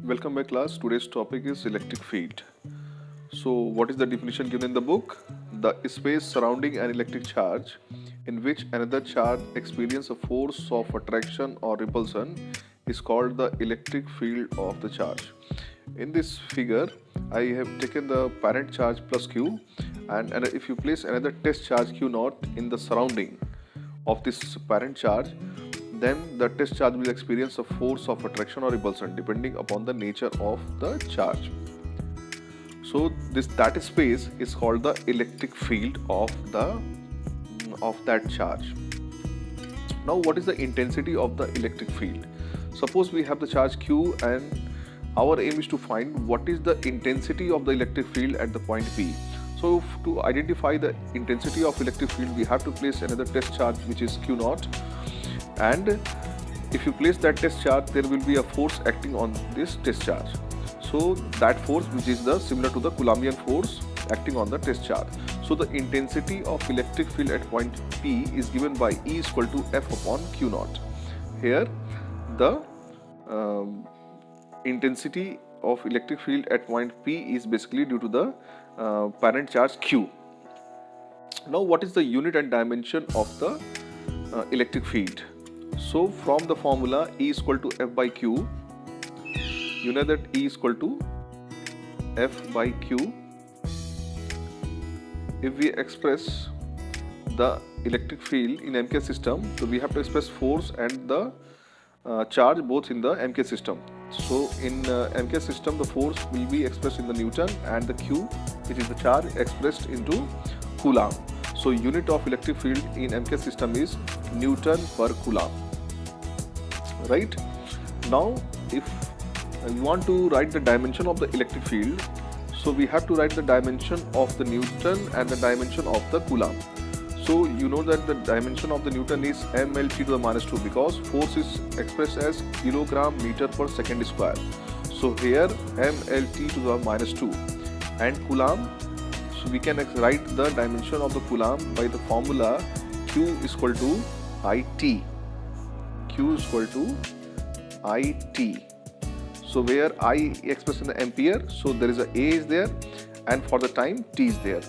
Welcome back class. Today's topic is electric field. So what is the definition given in the book? The space surrounding an electric charge in which another charge experiences a force of attraction or repulsion is called the electric field of the charge. In this figure, I have taken the parent charge plus Q, and if you place another test charge Q naught in the surrounding of this parent charge, then the test charge will experience a force of attraction or repulsion depending upon the nature of the charge. So that space is called the electric field of that charge. Now what is the intensity of the electric field? Suppose we have the charge Q and our aim is to find what is the intensity of the electric field at the point P. So to identify the intensity of electric field, we have to place another test charge which is Q naught, and if you place that test charge, there will be a force acting on this test charge. So that force, which is similar to the Coulombian force acting on the test charge. So the intensity of electric field at point P is given by E is equal to F upon Q naught. Here the intensity of electric field at point P is basically due to the parent charge Q. Now what is the unit and dimension of the electric field? So from the formula E is equal to F by Q, you know that E is equal to F by Q. If we express the electric field in MK system, so we have to express force and the charge both in the MK system. So in MK system, the force will be expressed in the Newton and the Q, which is the charge, expressed into Coulomb. So unit of electric field in MK system is Newton per Coulomb. Right? Now if you want to write the dimension of the electric field, so we have to write the dimension of the Newton and the dimension of the Coulomb. So you know that the dimension of the Newton is mLT to the minus 2 because force is expressed as kilogram meter per second square. So here mLT to the minus 2, and Coulomb, so we can write the dimension of the Coulomb by the formula Q is equal to IT. Q is equal to IT. So where I expressed in the ampere, so there is a A is there, and for the time T is there.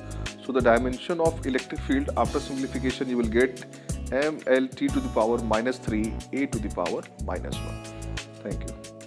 So the dimension of electric field after simplification, you will get mLT to the power minus 3, A to the power minus 1. Thank you.